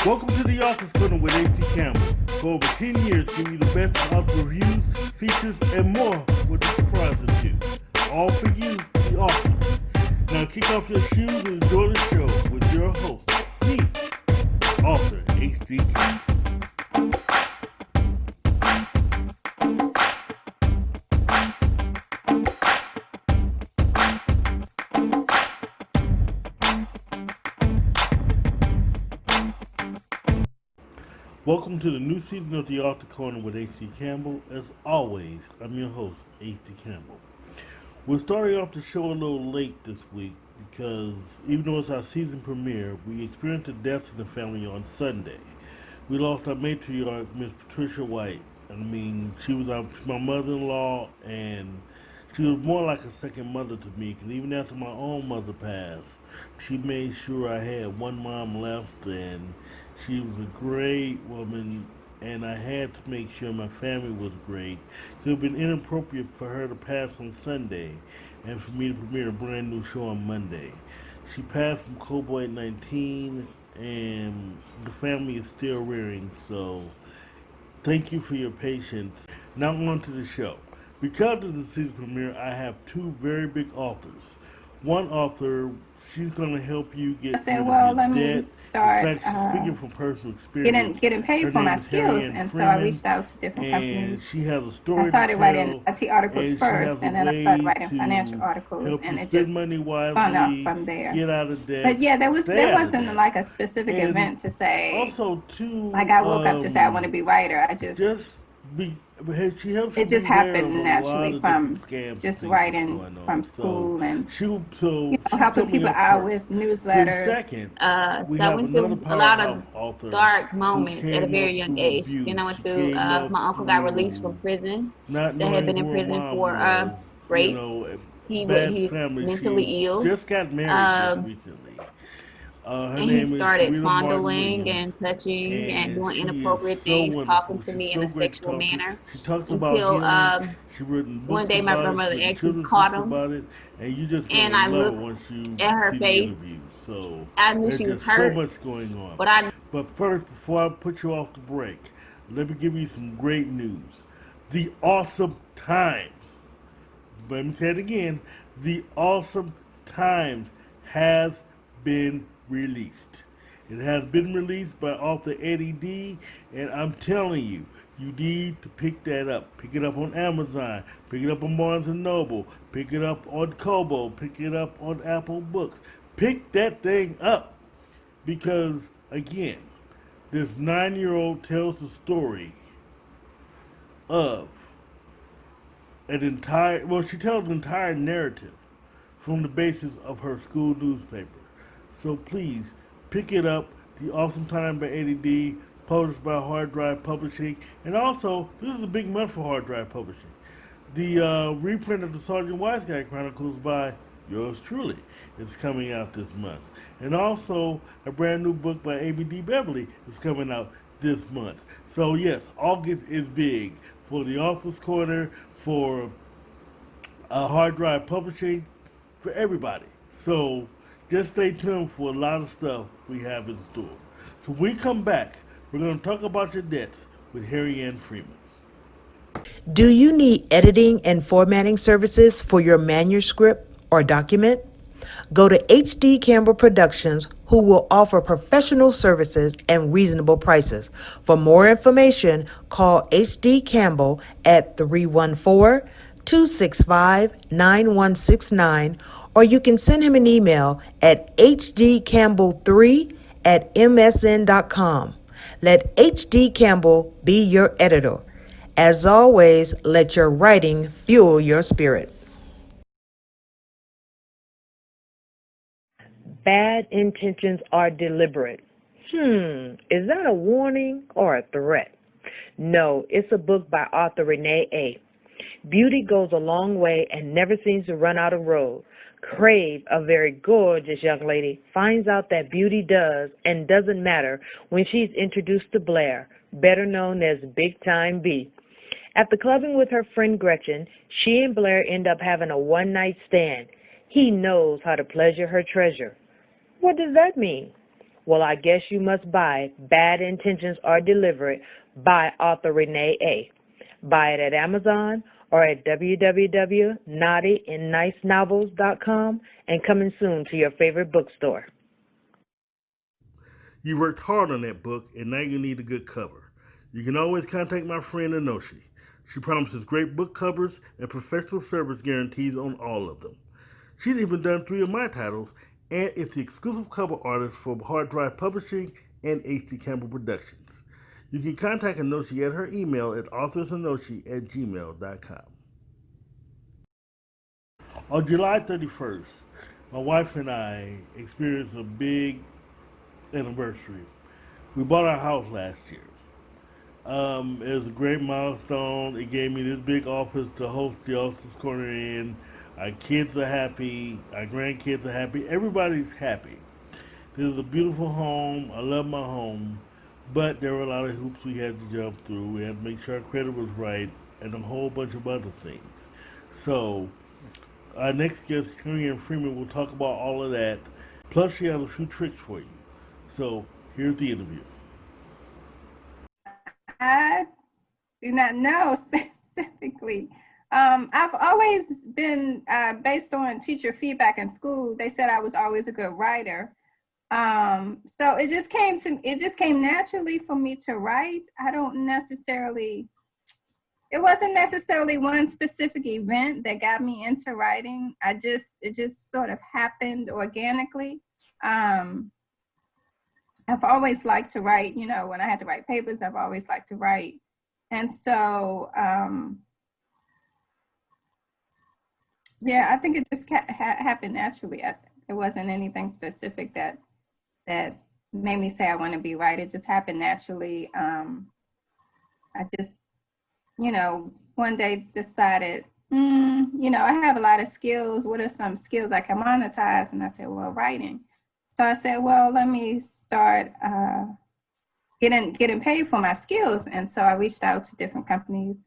Welcome to the Office Corner with A.T. Campbell. For over 10 years, giving you the best of reviews, features, and more with the surprises you. All for you, the author. Now kick off your shoes and enjoy the show with your host, me, author H.D. Campbell. Welcome to the new season of the Author Corner with H.D. Campbell. As always, I'm your host, H.D. Campbell. We're starting off the show a little late this week because even though it's our season premiere, we experienced a death in the family on Sunday. We lost our matriarch, Miss Patricia White. I mean, she was my mother-in-law, and she was more like a second mother to me because even after my own mother passed, she made sure I had one mom left, and she was a great woman, and I had to make sure my family was great. It would have been inappropriate for her to pass on Sunday and for me to premiere a brand new show on Monday. She passed from COVID-19, and the family is still rearing, so thank you for your patience. Now on to the show. Because of the season premiere, I have two very big authors. One author, she's going to help you get rid of your let me debt. start In fact, she's speaking from personal experience. getting paid Her for name my is skills, Harrine, and so I Freeman, reached out to different and companies. she has a story I started to writing tell, IT articles and she first, has a and then I started way writing financial to articles, help you and it spend just money spun off wisely, from there. get out of debt, But yeah, stay there out of wasn't debt. like a specific And event to say, also, too, like I woke up to say I want to be a writer. just be, she helps you It just beware of happened a lot naturally of different from scams and just things that's writing going from on. school and She's helping coming people up out first. with Then newsletters. second, we So I have went another through a lot powerhouse of author dark who moments at a came very up young through age. You know, I abuse. went She through, came up my uncle got released from through prison not that had knowing been who in her prison mom for was, rape. bad He's family. She mentally ill. just got married just Um, recently. Her and he name is started Sherita Martin fondling and Williams, touching and and doing she is inappropriate so things, talking wonderful. to She's me in so a great to sexual talk to. manner She talks about until healing. She's written one books day my about it. She's grandmother written actually children's caught books him, about it, and you're just and gonna I love it looked once you at her see the face. interview. So I knew there's she was just so hurt, much going on. but I But first, before I put you off the break, let me give you some great news. The Awesome Times. Let me say it again. The Awesome Times has been released. It has been released by author Eddie D, and I'm telling you, you need to pick that up. Pick it up on Amazon. Pick it up on Barnes & Noble. Pick it up on Kobo. Pick it up on Apple Books. Pick that thing up because, again, this 9-year-old tells the story of she tells an entire narrative from the basis of her school newspaper. So please pick it up. The Awesome Time by ADD, published by Hard Drive Publishing, and also this is a big month for Hard Drive Publishing. The reprint of the Sergeant Wise Guy Chronicles by yours truly is coming out this month, and also a brand new book by ABD Beverly is coming out this month. So yes, August is big for the Office Corner, for Hard Drive Publishing, for everybody. So just stay tuned for a lot of stuff we have in store. So when we come back, we're going to talk about your debts with Harrine Freeman. Do you need editing and formatting services for your manuscript or document? Go to HD Campbell Productions, who will offer professional services and reasonable prices. For more information, call HD Campbell at 314-265-9169, or you can send him an email at hdcampbell3@msn.com. Let HD Campbell be your editor. As always, let your writing fuel your spirit. Bad intentions are deliberate. Is that a warning or a threat? No, it's a book by author Renee A. Beauty goes a long way and never seems to run out of road. Crave, a very gorgeous young lady, finds out that beauty does and doesn't matter when she's introduced to Blair, better known as Big Time B. After clubbing with her friend Gretchen, she and Blair end up having a one-night stand. He knows how to pleasure her treasure. What does that mean? Well, I guess you must buy Bad Intentions Are Deliberate by author Renee A. Buy it at Amazon or at www.naughtyandnicenovels.com and coming soon to your favorite bookstore. You worked hard on that book, and now you need a good cover. You can always contact my friend Enoshi. She promises great book covers and professional service guarantees on all of them. She's even done 3 of my titles and is the exclusive cover artist for Hard Drive Publishing and H.D. Campbell Productions. You can contact Enoshi at her email at authorsenoshi@gmail.com. On July 31st, my wife and I experienced a big anniversary. We bought our house last year. It was a great milestone. It gave me this big office to host the Officers Corner in. Our kids are happy. Our grandkids are happy. Everybody's happy. This is a beautiful home. I love my home. But there were a lot of hoops we had to jump through. We had to make sure our credit was right and a whole bunch of other things. So, our next guest, Harrine Freeman, will talk about all of that. Plus, she has a few tricks for you. So, here's the interview. I do not know specifically. I've always been, based on teacher feedback in school, they said I was always a good writer. So it just came naturally for me to write. It wasn't necessarily one specific event that got me into writing. It just sort of happened organically. I've always liked to write, when I had to write papers, I've always liked to write. And so, I think it just happened naturally. It wasn't anything specific that made me say I want to be right. It just happened naturally. I just, one day decided, I have a lot of skills. What are some skills I can monetize? And I said, well, writing. So I said, well, let me start getting paid for my skills. And so I reached out to different companies.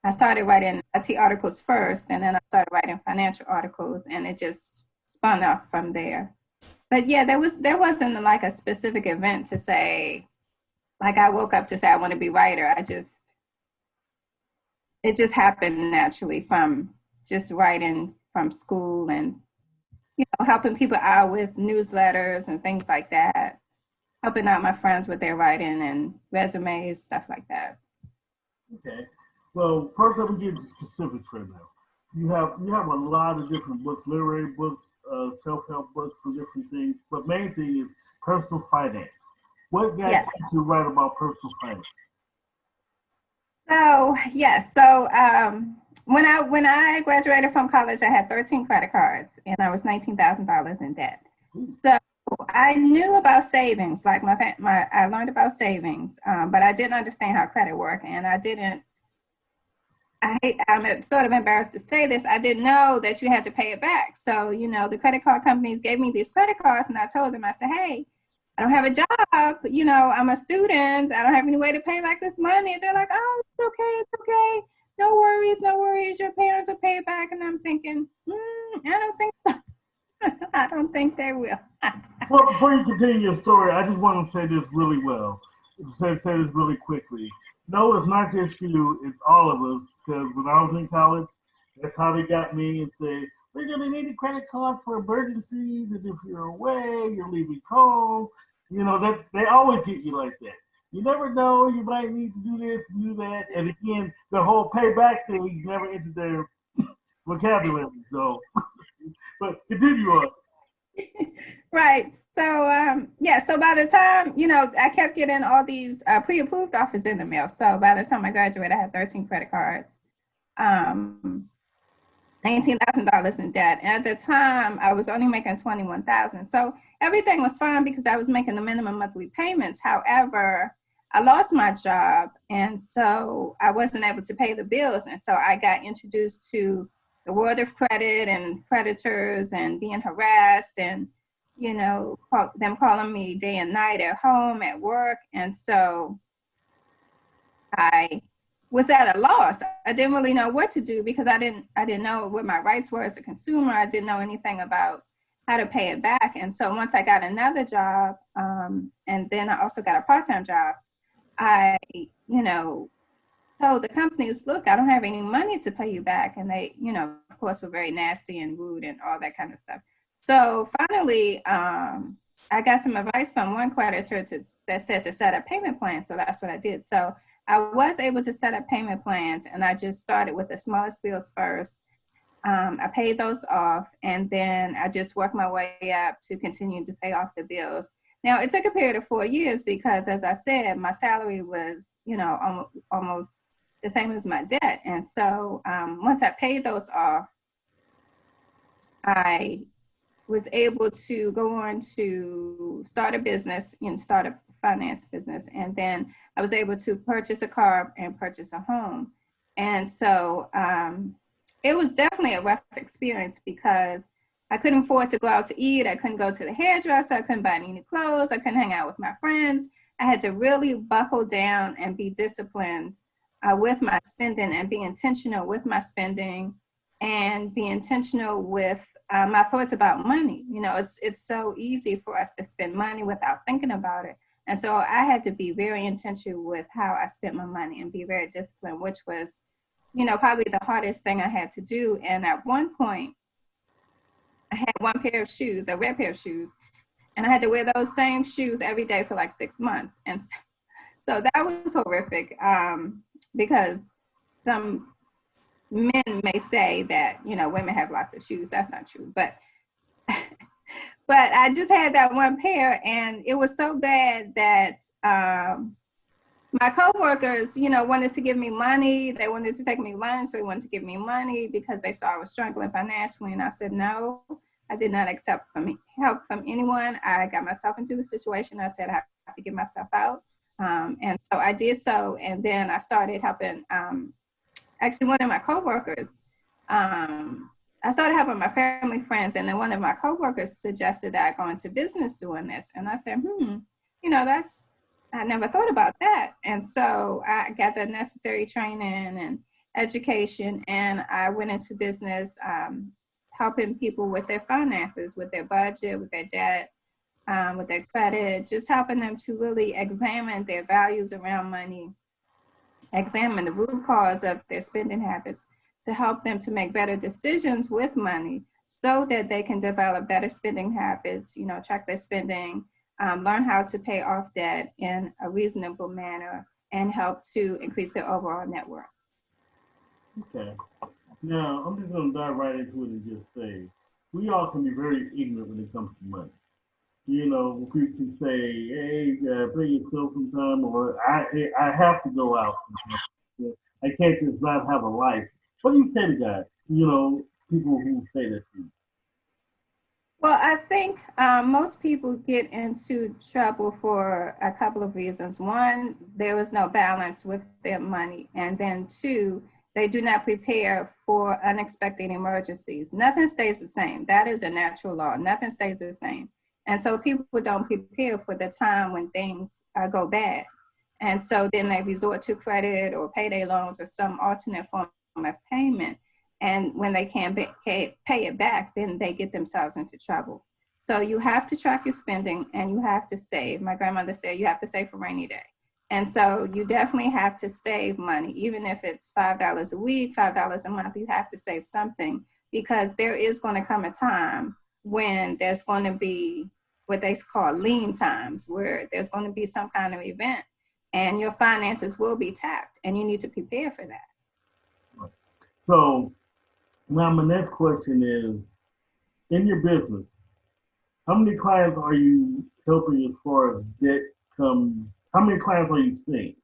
I started writing IT articles first, and then I started writing financial articles, and it just spun off from there. But yeah, there wasn't like a specific event to say, like I woke up to say I want to be a writer. It just happened naturally from just writing from school and helping people out with newsletters and things like that, helping out my friends with their writing and resumes, stuff like that. Okay. Well, first let me get into specifics right now. You have a lot of different books, literary books, self-help books for different things, but main thing is personal finance. What got you to write about personal finance? So, yes. So when I graduated from college, I had 13 credit cards and I was $19,000 in debt. So I knew about savings, like I learned about savings, but I didn't understand how credit worked, and I'm sort of embarrassed to say this. I didn't know that you had to pay it back. So, the credit card companies gave me these credit cards, and I told them, I said, hey, I don't have a job, I'm a student. I don't have any way to pay back this money. They're like, oh, it's okay. No worries. Your parents will pay it back. And I'm thinking, I don't think so. I don't think they will. Well, before you continue your story, I just want to say this really well. Say this really quickly. No, it's not just you, it's all of us. Because when I was in college, that's how they got me and said, we're going to need a credit card for emergencies. And if you're away, you're leaving home. That they always get you like that. You never know, you might need to do this, do that. And again, the whole payback thing never entered their vocabulary. So, but continue on. Right. So, so by the time, I kept getting all these pre-approved offers in the mail. So by the time I graduated, I had 13 credit cards, $19,000 in debt. And at the time, I was only making $21,000. So everything was fine because I was making the minimum monthly payments. However, I lost my job, and so I wasn't able to pay the bills. And so I got introduced to the world of credit and creditors and being harassed and, them calling me day and night at home, at work. And so I was at a loss. I didn't really know what to do because I didn't know what my rights were as a consumer. I didn't know anything about how to pay it back. And so once I got another job, and then I also got a part-time job, I, told the companies, look, I don't have any money to pay you back. And they, of course, were very nasty and rude and all that kind of stuff. So finally, I got some advice from one creditor that said to set up payment plans. So that's what I did. So I was able to set up payment plans, and I just started with the smallest bills first. I paid those off, and then I just worked my way up to continue to pay off the bills. Now, it took a period of 4 years because, as I said, my salary was, almost the same as my debt. And so once I paid those off, I was able to go on to start a business, start a finance business. And then I was able to purchase a car and purchase a home. And so it was definitely a rough experience because I couldn't afford to go out to eat. I couldn't go to the hairdresser. I couldn't buy any new clothes. I couldn't hang out with my friends. I had to really buckle down and be disciplined with my spending and be intentional with my spending and be intentional with my thoughts about money. It's so easy for us to spend money without thinking about it. And so I had to be very intentional with how I spent my money and be very disciplined, which was, probably the hardest thing I had to do. And at one point, I had one pair of shoes, a red pair of shoes, and I had to wear those same shoes every day for like 6 months. And so that was horrific because some men may say that, women have lots of shoes. That's not true. But I just had that one pair, and it was so bad that my coworkers, wanted to give me money. They wanted to take me lunch. They wanted to give me money because they saw I was struggling financially. And I said, no, I did not accept help from anyone. I got myself into the situation. I said, I have to get myself out. And so I did so. And then I started helping, actually one of my coworkers, I started helping my family friends. And then one of my coworkers suggested that I go into business doing this. And I said, I never thought about that. And so I got the necessary training and education, and I went into business, helping people with their finances, with their budget, with their debt, with their credit, just helping them to really examine their values around money, examine the root cause of their spending habits to help them to make better decisions with money so that they can develop better spending habits, track their spending, learn how to pay off debt in a reasonable manner, and help to increase their overall net worth. Okay. Now, I'm just going to dive right into it and just say, we all can be very ignorant when it comes to money. People can say, hey, pay yourself some time, or I have to go out. I can't just not have a life. What do you say to guys? People who say that to you. Well, I think most people get into trouble for a couple of reasons. One, there was no balance with their money. And then two, they do not prepare for unexpected emergencies. Nothing stays the same. That is a natural law. Nothing stays the same. And so people don't prepare for the time when things go bad. And so then they resort to credit or payday loans or some alternate form of payment. And when they can't pay it back, then they get themselves into trouble. So you have to track your spending and you have to save. My grandmother said you have to save for rainy day. And so you definitely have to save money, even if it's $5 a week, $5 a month, you have to save something, because there is going to come a time when there's going to be what they call lean times, where there's going to be some kind of event and your finances will be tapped, and you need to prepare for that. So now my next question is, in your business, how many clients are you helping as far as debt comes? How many clients are you seeing?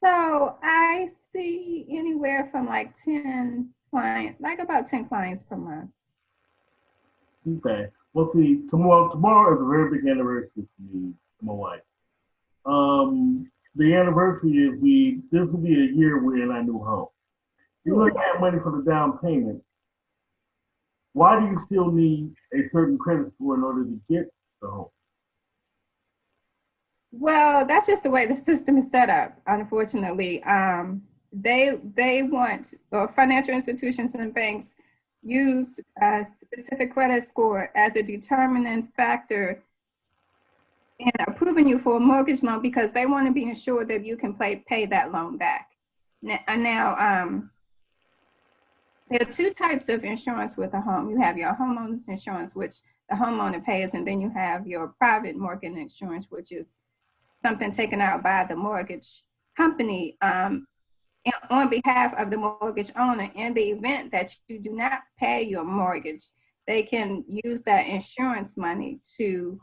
So I see anywhere from like 10 clients, like about 10 clients per month. Okay. Well, see, tomorrow is a very big anniversary for me, my wife. The anniversary is this will be a year we're in our new home. You don't have money for the down payment. Why do you still need a certain credit score in order to get the home? Well, that's just the way the system is set up, unfortunately. They want, or financial institutions and banks use a specific credit score as a determining factor in approving you for a mortgage loan because they want to be ensured that you can pay that loan back. Now, there are two types of insurance with a home. You have your homeowner's insurance, which the homeowner pays, and then you have your private mortgage insurance, which is something taken out by the mortgage company on behalf of the mortgage owner. In the event that you do not pay your mortgage, they can use that insurance money to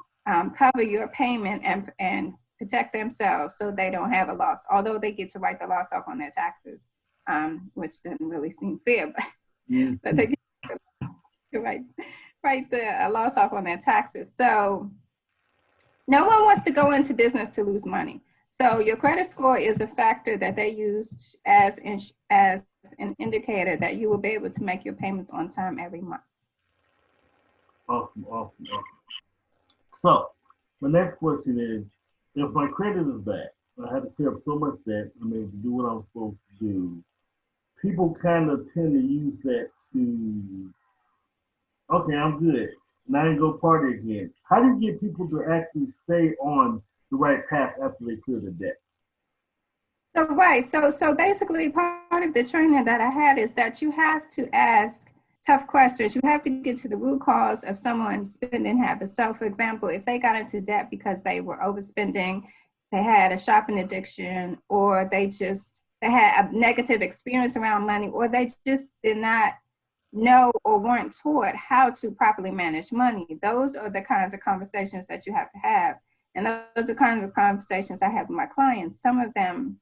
cover your payment and protect themselves so they don't have a loss, although they get to write the loss off on their taxes, which doesn't really seem fair, but they get to write the loss off on their taxes. So no one wants to go into business to lose money. So your credit score is a factor that they use as an indicator that you will be able to make your payments on time every month. Awesome. So, my next question is, if my credit is bad, I had to pay up so much debt, I mean, to do what I'm supposed to do, people kind of tend to use that to, okay, I'm good. Now I can go party again. How do you get people to actually stay on the right path after they clear the debt? So basically part of the training that I had is that you have to ask tough questions. You have to get to the root cause of someone's spending habits. So for example, if they got into debt because they were overspending, they had a shopping addiction, or they had a negative experience around money, or they just did not know or weren't taught how to properly manage money. Those are the kinds of conversations that you have to have. And those are the kinds of conversations I have with my clients. Some of them,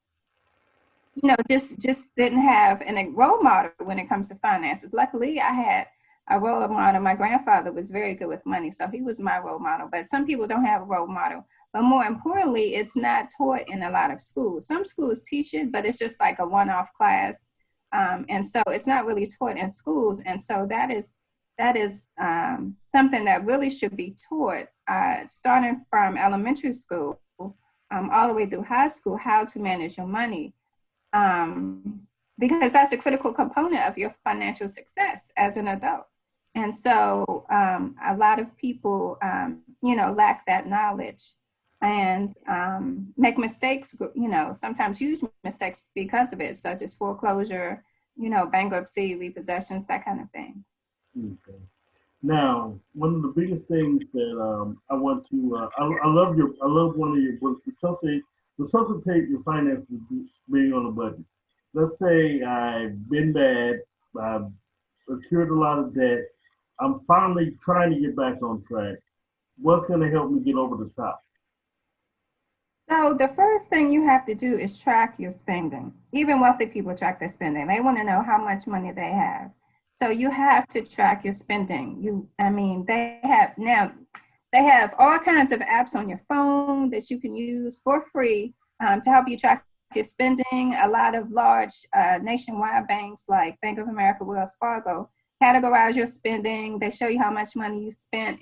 just didn't have a role model when it comes to finances. Luckily, I had a role model. My grandfather was very good with money, so he was my role model. But some people don't have a role model. But more importantly, it's not taught in a lot of schools. Some schools teach it, but it's just like a one-off class. And so it's not really taught in schools. And so that is something that really should be taught starting from elementary school all the way through high school, how to manage your money. Because that's a critical component of your financial success as an adult. And so a lot of people, lack that knowledge and make mistakes, sometimes huge mistakes because of it, such as foreclosure, bankruptcy, repossessions, that kind of thing. Okay. Now, one of the biggest things that I want to, I love one of your books, Resuscitate Your Finances Being on a Budget. Let's say I've been bad, I've accrued a lot of debt, I'm finally trying to get back on track. What's going to help me get over the top? So the first thing you have to do is track your spending. Even wealthy people track their spending. They want to know how much money they have. So you have to track your spending. They have all kinds of apps on your phone that you can use for free to help you track your spending. A lot of large nationwide banks like Bank of America, Wells Fargo, categorize your spending. They show you how much money you spent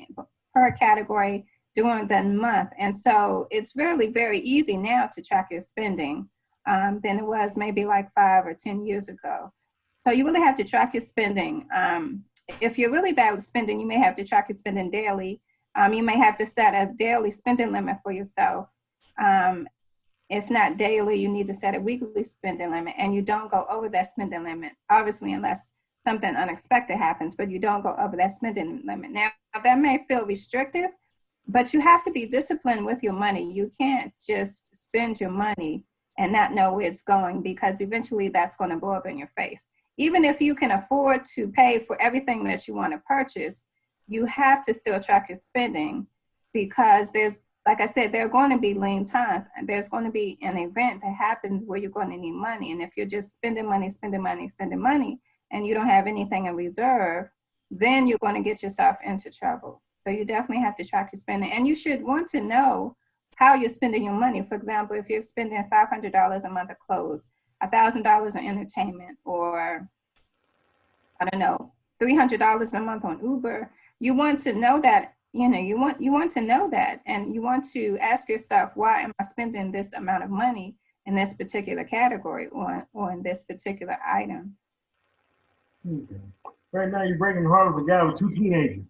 per category during the month. And so it's really very easy now to track your spending than it was maybe like 5 or 10 years ago. So you really have to track your spending. If you're really bad with spending, you may have to track your spending daily. You may have to set a daily spending limit for yourself. If not daily, you need to set a weekly spending limit, and you don't go over that spending limit, obviously, unless something unexpected happens, but you don't go over that spending limit. Now, that may feel restrictive, but you have to be disciplined with your money. You can't just spend your money and not know where it's going, because eventually that's going to blow up in your face. Even if you can afford to pay for everything that you want to purchase, you have to still track your spending, because like I said, there are going to be lean times, and there's going to be an event that happens where you're going to need money. And if you're just spending money, and you don't have anything in reserve, then you're going to get yourself into trouble. So you definitely have to track your spending, and you should want to know how you're spending your money. For example, if you're spending $500 a month of clothes, $1,000 on entertainment, or I don't know, $300 a month on Uber, you want to know that. You want to know that, and you want to ask yourself, why am I spending this amount of money in this particular category or in this particular item? Okay. Right now, you're breaking the heart of a guy with two teenagers.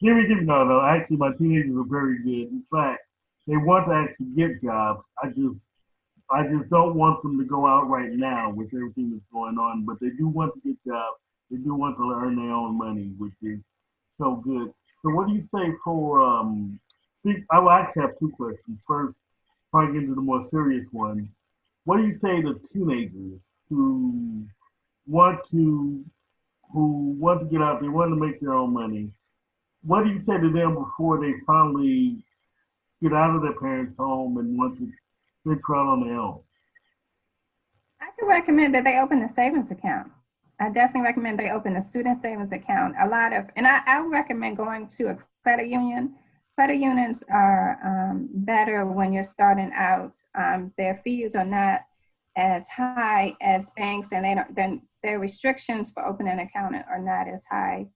Give me. No. Actually, my teenagers are very good. In fact, they want to actually get jobs. I just don't want them to go out right now with everything that's going on. But they do want to get jobs. They do want to earn their own money, which is so good. So, what do you say for? I will actually have two questions. First, probably get into the more serious one. What do you say to teenagers who want to get out, they want to make their own money? What do you say to them before they finally get out of their parents' home and want to venture out on their own? I can recommend that they open a savings account. I definitely recommend they open a student savings account. I would recommend going to a credit union. Credit unions are better when you're starting out. Their fees are not as high as banks, and their restrictions for opening an account are not as high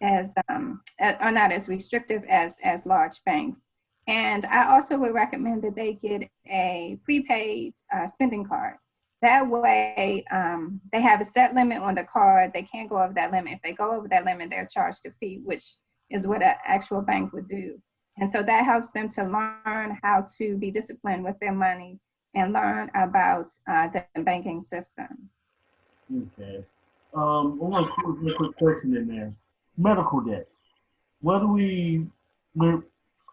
as are not as restrictive as large banks. And I also would recommend that they get a prepaid spending card. That way, they have a set limit on the card. They can't go over that limit. If they go over that limit, they're charged a fee, which is what an actual bank would do. And so that helps them to learn how to be disciplined with their money and learn about the banking system. Okay. I want to put a quick question in there. Medical debt. What do we,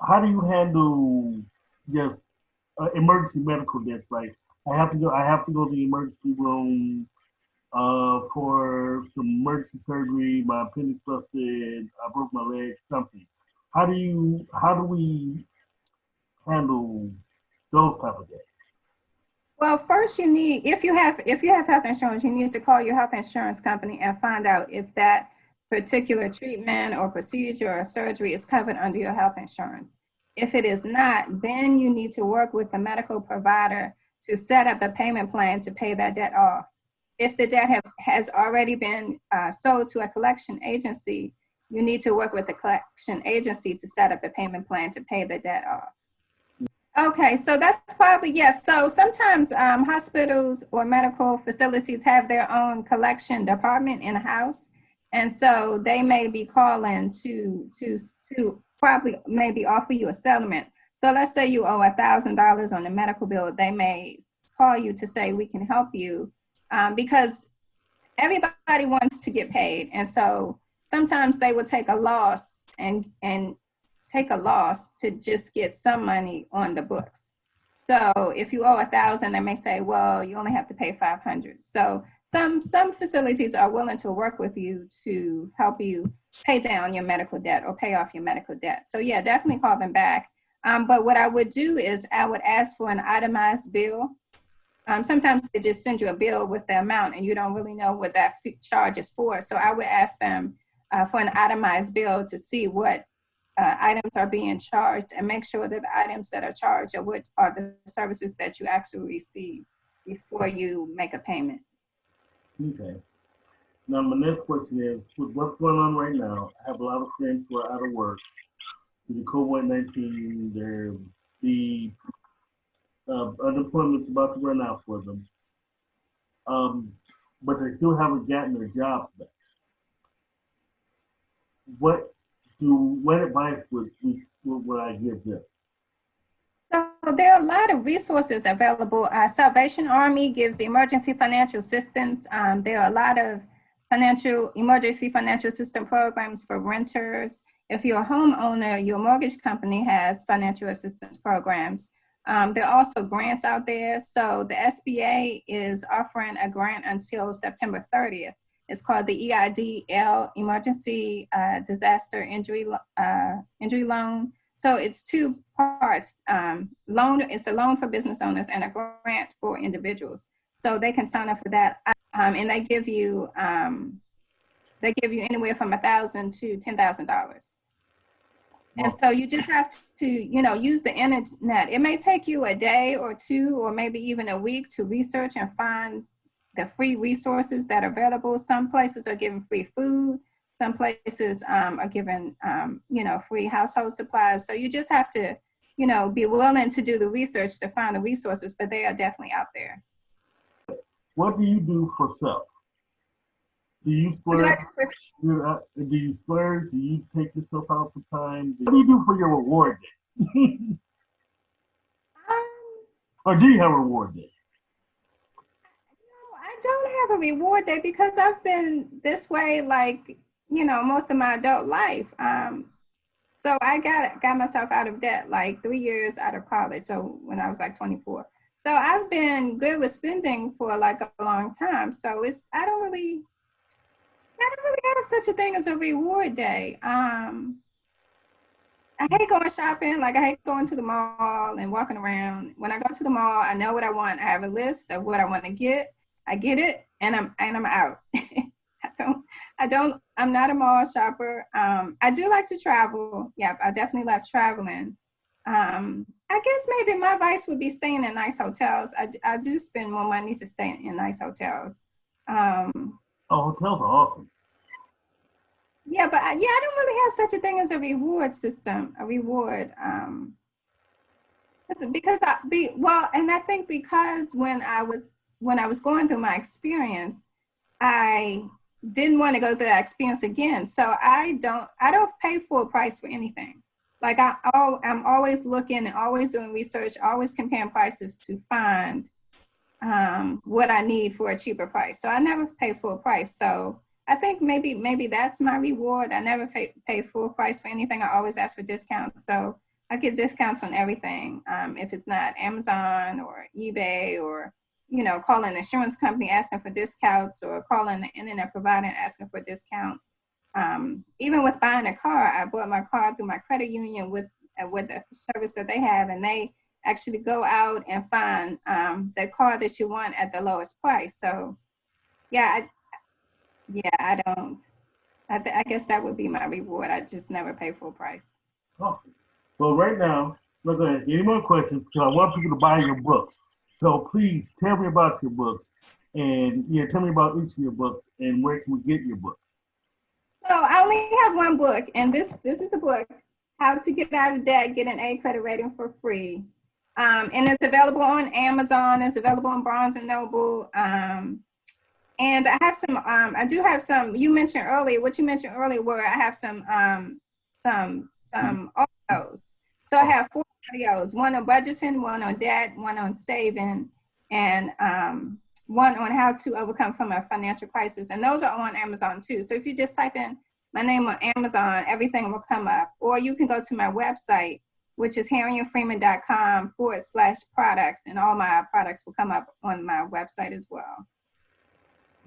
how do you handle just emergency medical debts? Like I have to go to the emergency room for some emergency surgery. My appendix busted. I broke my leg. Something. How do we handle those type of debts? Well, first you need, if you have health insurance, you need to call your health insurance company and find out if that particular treatment or procedure or surgery is covered under your health insurance. If it is not, then you need to work with the medical provider to set up a payment plan to pay that debt off. If the debt has already been sold to a collection agency, you need to work with the collection agency to set up a payment plan to pay the debt off. Okay, so that's probably, yes. So sometimes hospitals or medical facilities have their own collection department in a house. And so they may be calling to probably maybe offer you a settlement. So let's say you owe $1,000 on the medical bill. They may call you to say, we can help you because everybody wants to get paid. And so sometimes they will take a loss and take a loss to just get some money on the books. So if you owe 1,000, they may say, well, you only have to pay 500. So some facilities are willing to work with you to help you pay down your medical debt or pay off your medical debt. So yeah, definitely call them back. But what I would do is I would ask for an itemized bill. Sometimes they just send you a bill with the amount and you don't really know what that charge is for. So I would ask them for an itemized bill to see what items are being charged and make sure that the items that are charged are what are the services that you actually receive before you make a payment. Okay. Now my next question is, with what's going on right now, I have a lot of friends who are out of work. Due to COVID-19, the unemployment's about to run out for them. But they still haven't gotten their jobs back. What advice would I give them? So there are a lot of resources available. Salvation Army gives the emergency financial assistance. There are a lot of emergency financial assistance programs for renters. If you're a homeowner, your mortgage company has financial assistance programs. There are also grants out there. So the SBA is offering a grant until September 30th. It's called the EIDL, Emergency Disaster Injury Loan. So it's two parts. It's a loan for business owners and a grant for individuals. So they can sign up for that, and they give you anywhere from $1,000 to $10,000. And so you just have to, use the internet. It may take you a day or two, or maybe even a week to research and find the free resources that are available. Some places are giving free food. Some places are giving, free household supplies. So you just have to, be willing to do the research to find the resources, but they are definitely out there. What do you do for self? Do you What do I splurge? do for Do you splurge? Do you take yourself out for time? What do you do for your reward day? um, Or do you have a reward day? no, I don't have a reward day because I've been this way, like, most of my adult life. So I got myself out of debt like 3 years out of college. So when I was like 24. So I've been good with spending for like a long time. So I don't really have such a thing as a reward day. I hate going shopping. Like I hate going to the mall and walking around. When I go to the mall, I know what I want. I have a list of what I want to get. I get it, and I'm out. I'm not a mall shopper. I do like to travel. Yeah, I definitely love traveling. I guess maybe my advice would be staying in nice hotels. I do spend more money to stay in nice hotels. Um, Oh, hotels are awesome. yeah, but I don't really have such a thing as a reward system, a reward. Because and I think because when I was going through my experience, I didn't want to go through that experience again. So I don't pay full price for anything. Like I'm always looking and always doing research, always comparing prices to find what I need for a cheaper price. So I never pay full price. So I think maybe that's my reward. I never pay full price for anything. I always ask for discounts. So I get discounts on everything. If it's not Amazon or eBay or calling an insurance company asking for discounts or calling the internet provider and asking for a discount. Even with buying a car, I bought my car through my credit union with the service that they have, and they actually go out and find the car that you want at the lowest price. So, yeah, I don't. I guess that would be my reward. I just never pay full price. Awesome. Well, right now, look at any more questions because I want people to buy your books. So please tell me about your books, and tell me about each of your books and where can we get your books. So I only have one book, and this is the book, How to Get Out of Debt, Get an A credit rating for free. And it's available on Amazon. It's available on Barnes and Noble. And I do have some. What you mentioned earlier, where I have some audios. So I have 4 audios: one on budgeting, one on debt, one on saving, and one on how to overcome from a financial crisis. And those are on Amazon too. So if you just type in my name on Amazon, everything will come up. Or you can go to my website, which is harrinefreeman.com/products, and all my products will come up on my website as well.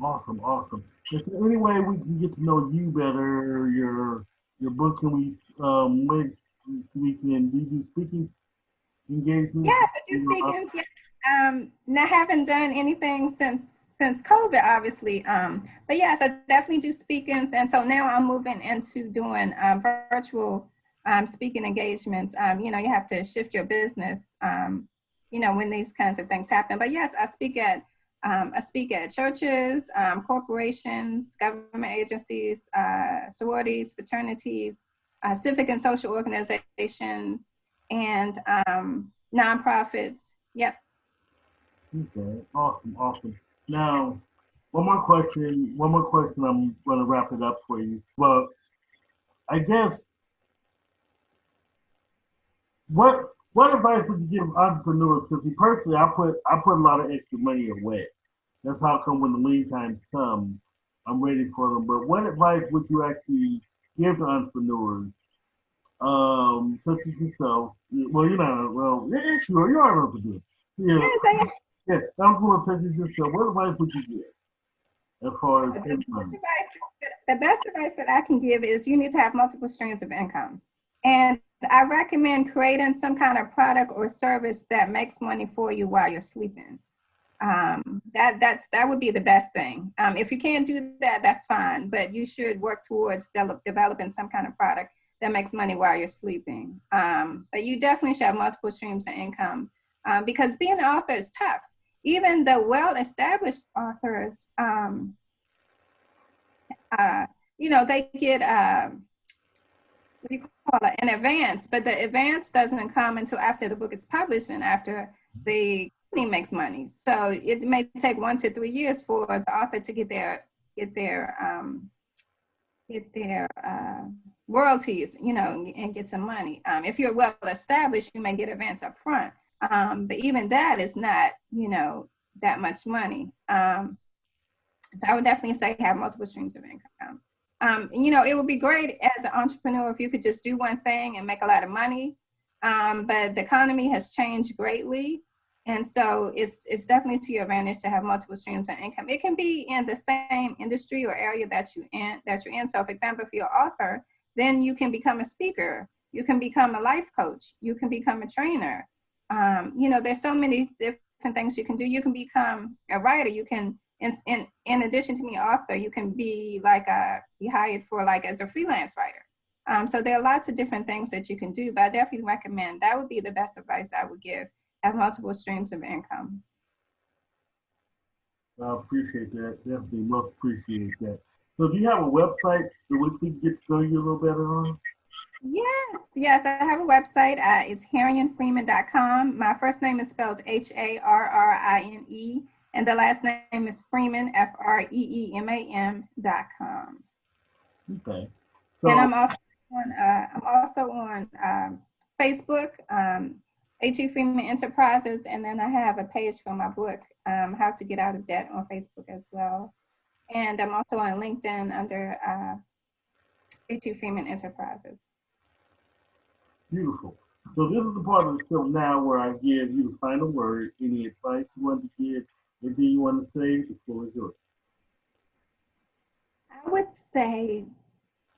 Awesome, awesome. Is there any way we can get to know you better? Your book, can we when we can do you speaking engagements? Yes, I do speakings. Yeah. I haven't done anything since COVID, obviously. But yes, I definitely do speakings, and so now I'm moving into doing virtual speaking engagements. You have to shift your business. When these kinds of things happen. But yes, I speak at churches, corporations, government agencies, sororities, fraternities, civic and social organizations, and nonprofits. Yep. Okay, awesome, awesome. Now, one more question. I'm going to wrap it up for you. Well, I guess what advice would you give entrepreneurs? Because personally, I put a lot of extra money away. That's how come when the lean times come, I'm ready for them. But what advice would you actually give to entrepreneurs, such as yourself? Well, you're not. Well, yeah, sure, you are an entrepreneur. Yeah, Yes, I am. yeah. Entrepreneurs such as yourself. What advice would you give as far as The best advice that I can give is you need to have multiple streams of income. And I recommend creating some kind of product or service that makes money for you while you're sleeping. That would be the best thing. If you can't do that, that's fine, but you should work towards developing some kind of product that makes money while you're sleeping. But you definitely should have multiple streams of income because being an author is tough. Even the well-established authors, they get what do you call it, an advance, but the advance doesn't come until after the book is published and after the company makes money. So it may take 1 to 3 years for the author to get their royalties, and get some money. If you're well established, you may get advance up front. But even that is not, that much money. So I would definitely say have multiple streams of income. It would be great as an entrepreneur if you could just do one thing and make a lot of money. But the economy has changed greatly. And so it's definitely to your advantage to have multiple streams of income. It can be in the same industry or area that you're in. So for example, if you're an author, then you can become a speaker. You can become a life coach. You can become a trainer. There's so many different things you can do. You can become a writer. You can, in addition to being an author, you can be be hired for as a freelance writer. So there are lots of different things that you can do, but I definitely recommend, that would be the best advice I would give, have multiple streams of income. I appreciate that. Definitely must appreciate that. So do you have a website that we can get to know you a little better on? Yes, I have a website. It's harrinefreeman.com. My first name is spelled Harrine, and the last name is Freeman, Freeman.com. Okay. So, and I'm also on Facebook, H.E. Freeman Enterprises, and then I have a page for my book, How to Get Out of Debt, on Facebook as well. And I'm also on LinkedIn under H.E. Freeman Enterprises. Beautiful. So this is the part of the show now where I give you the final word, any advice you want to give, anything you want to say, the floor is yours. I would say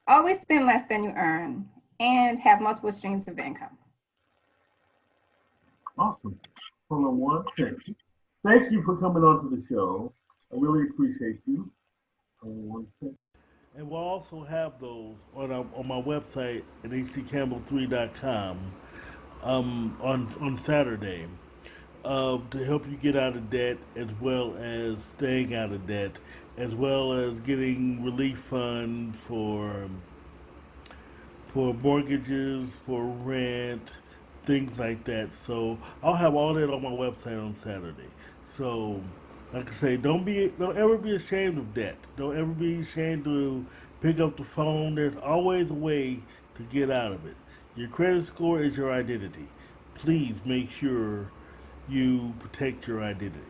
always spend less than you earn and have multiple streams of income. Awesome. Hold on one second. Thank you for coming on to the show. I really appreciate you. Hold on one second. And we'll also have those on my website at hccampbell3.com on Saturday to help you get out of debt, as well as staying out of debt, as well as getting relief funds for mortgages, for rent, things like that. So I'll have all that on my website on Saturday. So, like I say, don't ever be ashamed of that. Don't ever be ashamed to pick up the phone. There's always a way to get out of it. Your credit score is your identity. Please make sure you protect your identity.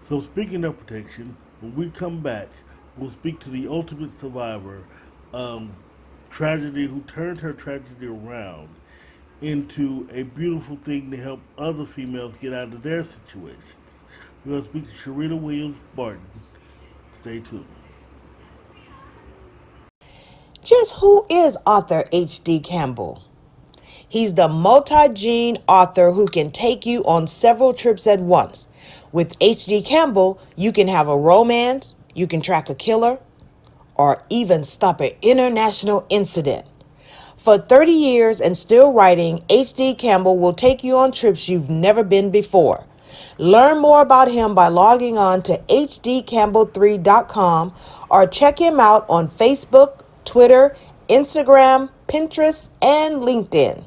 So speaking of protection, when we come back, we'll speak to the ultimate survivor, tragedy, who turned her tragedy around into a beautiful thing to help other females get out of their situations. We're going to speak to Sherita Williams-Martin. Stay tuned. Just who is author H.D. Campbell? He's the multi-gene author who can take you on several trips at once. With H.D. Campbell, you can have a romance, you can track a killer, or even stop an international incident. For 30 years and still writing, H.D. Campbell will take you on trips you've never been before. Learn more about him by logging on to hdcampbell3.com or check him out on Facebook, Twitter, Instagram, Pinterest, and LinkedIn.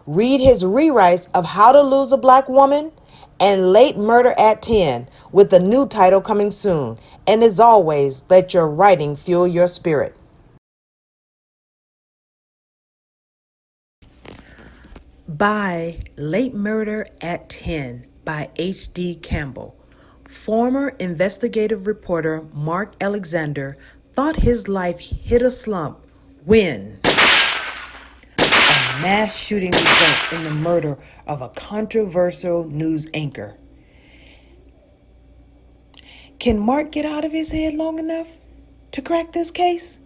Read his rewrites of How to Lose a Black Woman and Late Murder at 10, with a new title coming soon. And as always, let your writing fuel your spirit. By Late Murder at 10 by H.D. Campbell. Former investigative reporter Mark Alexander thought his life hit a slump when a mass shooting results in the murder of a controversial news anchor. Can Mark get out of his head long enough to crack this case?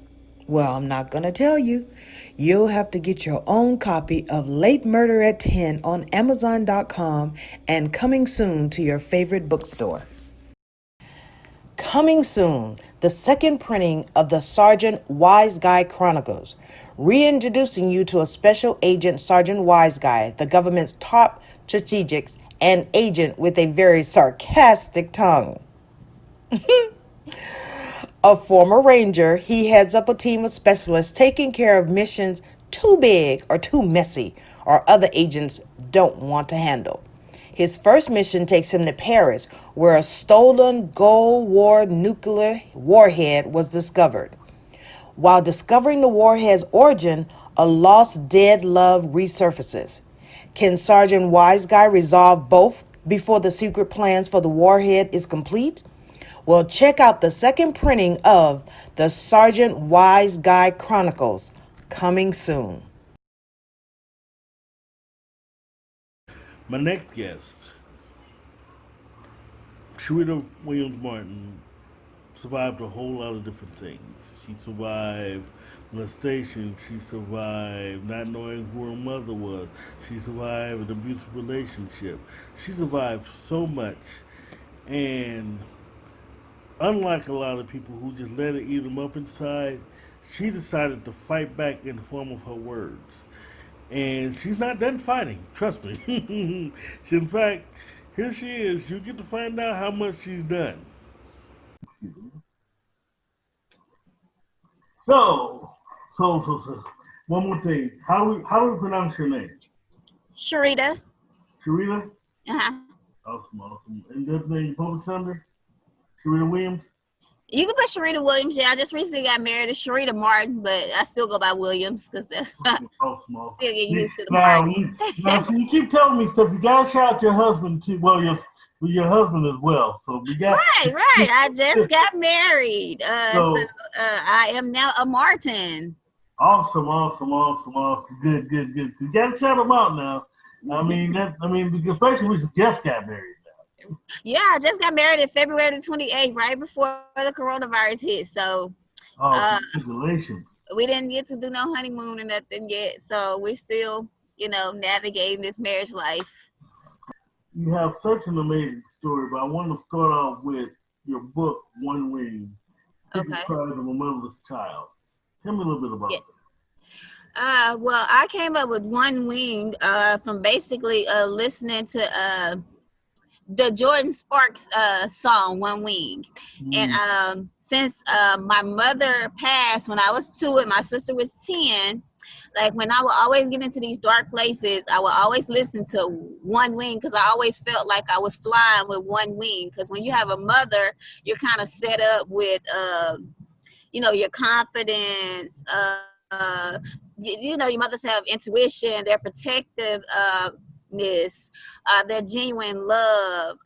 Well, I'm not going to tell you. You'll have to get your own copy of Late Murder at 10 on Amazon.com and coming soon to your favorite bookstore. Coming soon, the second printing of the Sergeant Wise Guy Chronicles, reintroducing you to a special agent, Sergeant Wise Guy, the government's top strategics and agent with a very sarcastic tongue. A former Ranger, he heads up a team of specialists taking care of missions too big or too messy or other agents don't want to handle. His first mission takes him to Paris, where a stolen Cold War nuclear warhead was discovered. While discovering the warhead's origin, a lost dead love resurfaces. Can Sergeant Wise Guy resolve both before the secret plans for the warhead is complete? Well, check out the second printing of the Sergeant Wise Guy Chronicles, coming soon. My next guest, Sherita Williams-Martin, survived a whole lot of different things. She survived molestation. She survived not knowing who her mother was. She survived an abusive relationship. She survived so much. And unlike a lot of people who just let it eat them up inside, she decided to fight back in the form of her words. And she's not done fighting, trust me. In fact, here she is. You get to find out how much she's done. So, one more thing. How do we pronounce your name? Sherita. Sherita? Uh-huh. Awesome. And that's the name you published under? Sherita Williams? You can put Sherita Williams. Yeah, I just recently got married to Sherita Martin, but I still go by Williams because that's Awesome. still getting used to the Now, Martin. so you keep telling me stuff. You gotta shout out your husband too. Well, your husband as well. So we got Right. I just got married. So I am now a Martin. Awesome. Good. You gotta shout them out now. Especially we just got married now. Yeah, I just got married in February the 28th, right before the coronavirus hit. So Congratulations. we didn't get to do no honeymoon or nothing yet. So we're still, navigating this marriage life. You have such an amazing story, but I want to start off with your book, One Wing. Okay. Cries of a Motherless Child. Tell me a little bit about it. Well, I came up with One Wing from basically listening to the Jordan Sparks song One Wing. And since my mother passed when I was 2 and my sister was 10, like when I would always get into these dark places, I would always listen to One Wing because I always felt like I was flying with one wing. Because when you have a mother, you're kind of set up with your confidence. Your mothers have intuition, their protectiveness, their genuine love,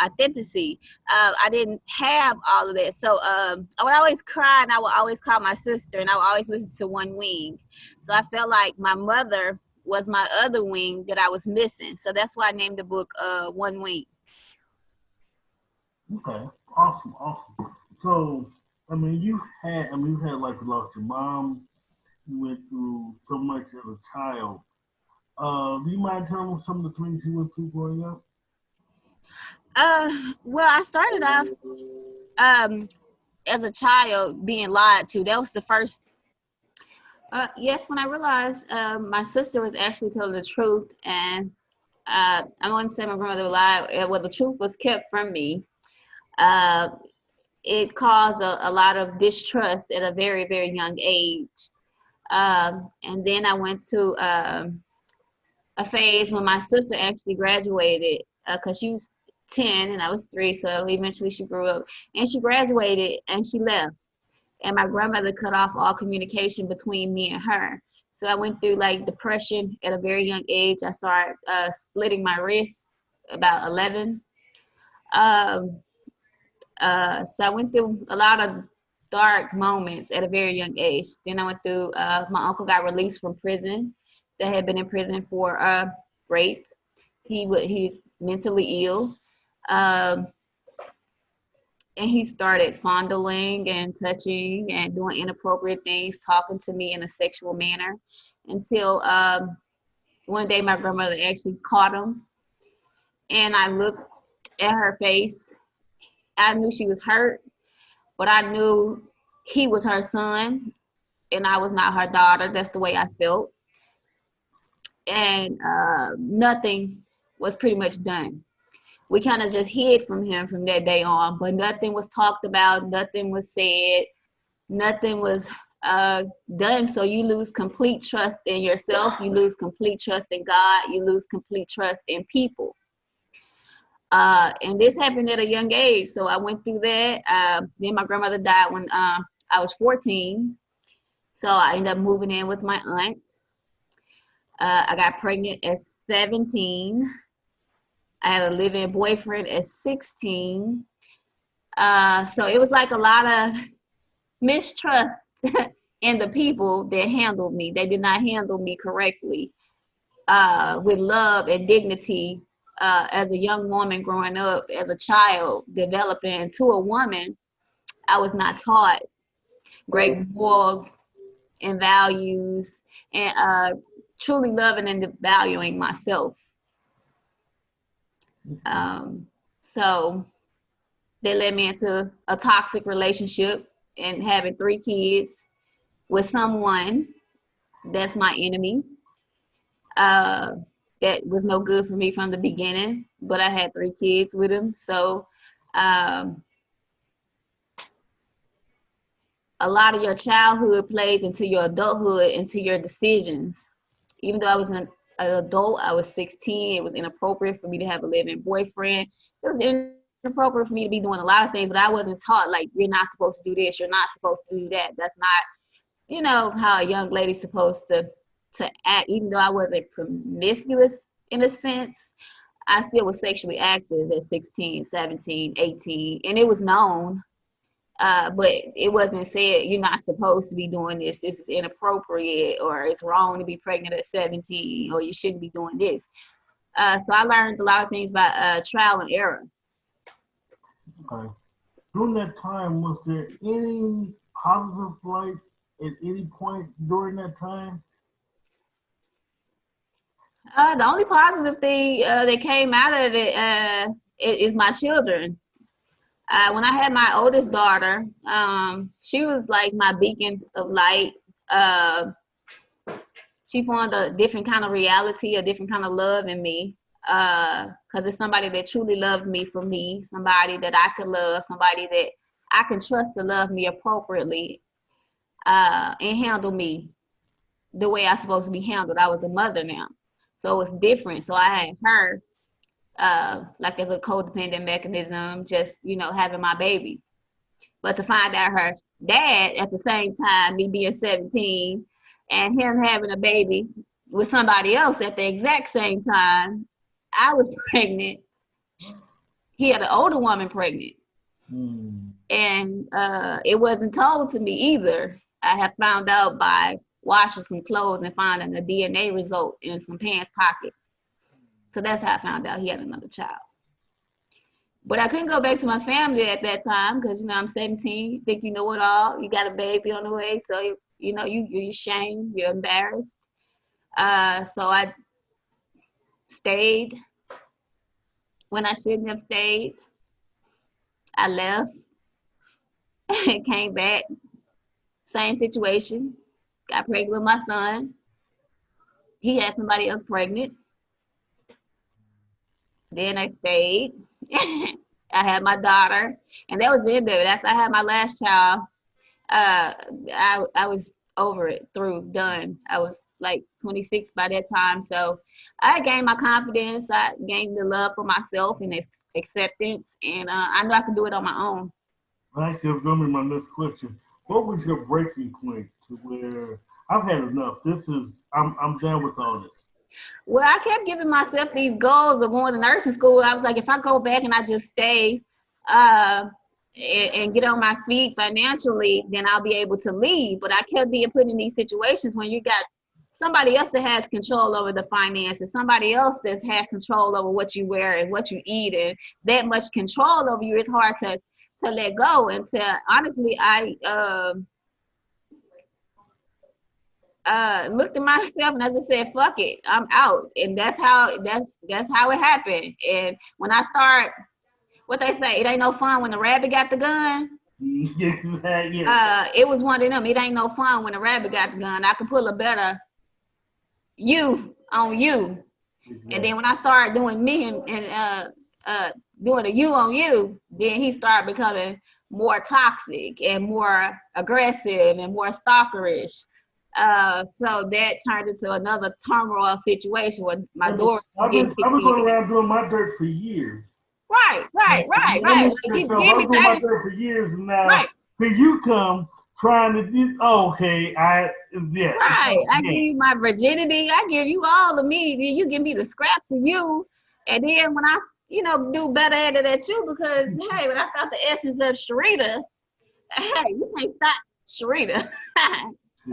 authenticity. I didn't have all of that. So I would always cry and I would always call my sister and I would always listen to One Wing. So I felt like my mother was my other wing that I was missing. So that's why I named the book One Wing. Okay, awesome. So, you had like you lost your mom. You went through so much as a child. Do you mind telling me some of the things you went through growing up? Well, I started off as a child being lied to. That was the first. Yes, when I realized my sister was actually telling the truth, and I wouldn't say my grandmother lied. Well, the truth was kept from me. It caused a lot of distrust at a very, very young age. And then I went to a phase when my sister actually graduated because she was 10 and I was 3. So eventually she grew up and she graduated and she left. And my grandmother cut off all communication between me and her. So I went through like depression at a very young age. I started splitting my wrist about 11. So I went through a lot of dark moments at a very young age. Then I went through, my uncle got released from prison that had been in prison for rape. He's mentally ill. And he started fondling and touching and doing inappropriate things, talking to me in a sexual manner until one day my grandmother actually caught him. And I looked at her face. I knew she was hurt, but I knew he was her son and I was not her daughter. That's the way I felt. And nothing was pretty much done. We kind of just hid from him from that day on, but nothing was talked about, nothing was said, nothing was done. So you lose complete trust in yourself, you lose complete trust in God, you lose complete trust in people. And this happened at a young age. So I went through that. Then my grandmother died when I was 14. So I ended up moving in with my aunt. I got pregnant at 17. I had a live-in boyfriend at 16. So it was like a lot of mistrust in the people that handled me. They did not handle me correctly with love and dignity. As a young woman growing up, as a child developing into a woman, I was not taught great morals and values and truly loving and valuing myself. So they led me into a toxic relationship and having 3 kids with someone that's my enemy. That was no good for me from the beginning, but I had 3 kids with him. So a lot of your childhood plays into your adulthood, into your decisions. Even though I was an adult, I was 16. It was inappropriate for me to have a live-in boyfriend. It was inappropriate for me to be doing a lot of things, but I wasn't taught, like, you're not supposed to do this, you're not supposed to do that. That's not, how a young lady's supposed to act. Even though I wasn't promiscuous in a sense, I still was sexually active at 16, 17, 18, and it was known. But it wasn't said, you're not supposed to be doing this. This is inappropriate, or it's wrong to be pregnant at 17, or you shouldn't be doing this. So I learned a lot of things by trial and error. Okay. During that time, was there any positive light at any point during that time? The only positive thing that came out of it is my children. When I had my oldest daughter, she was like my beacon of light. She found a different kind of reality, a different kind of love in me, because it's somebody that truly loved me for me, somebody that I could love, somebody that I can trust to love me appropriately and handle me the way I'm supposed to be handled. I was a mother now, so it's different. So I had her like as a codependent mechanism, just, having my baby. But to find out her dad at the same time, me being 17, and him having a baby with somebody else at the exact same time, I was pregnant. He had an older woman pregnant. And it wasn't told to me either. I have found out by washing some clothes and finding a DNA result in some pants pockets. So that's how I found out he had another child. But I couldn't go back to my family at that time because, I'm 17. You think you know it all. You got a baby on the way. So, you're ashamed. You're embarrassed. So I stayed when I shouldn't have stayed. I left. Came back. Same situation. Got pregnant with my son. He had somebody else pregnant. Then I stayed. I had my daughter, and that was the end of it. After I had my last child, I was over it, done. I was like 26 by that time, so I gained my confidence. I gained the love for myself and acceptance, and I knew I could do it on my own. Actually, it's going to be my next question. What was your breaking point to where I've had enough? I'm done with all this. Well, I kept giving myself these goals of going to nursing school. I was like, if I go back and I just stay and get on my feet financially, then I'll be able to leave. But I kept being put in these situations when you got somebody else that has control over the finances, somebody else that has control over what you wear and what you eat, and that much control over you. It's hard to let go. And honestly, I looked at myself and I just said, fuck it, I'm out. And that's how it happened. And when I start, what they say, it ain't no fun when the rabbit got the gun. Yeah. It was one of them. It ain't no fun when the rabbit got the gun. I could pull a better you on you. Exactly. And then when I started doing me and doing a you on you, then he started becoming more toxic and more aggressive and more stalkerish. So that turned into another turmoil situation where my door. I've been going around doing my dirt for years. Right. Like, Like, he yourself, gave I me was doing my 30. thing for years, and now Right. here you come trying to do. Oh, okay, it's Right. all I give game. you my virginity. I give you all of me. Then you give me the scraps of you. And then when I, do better at it at you, because hey, when I found the essence of Sherita, hey, you can't stop Sherita.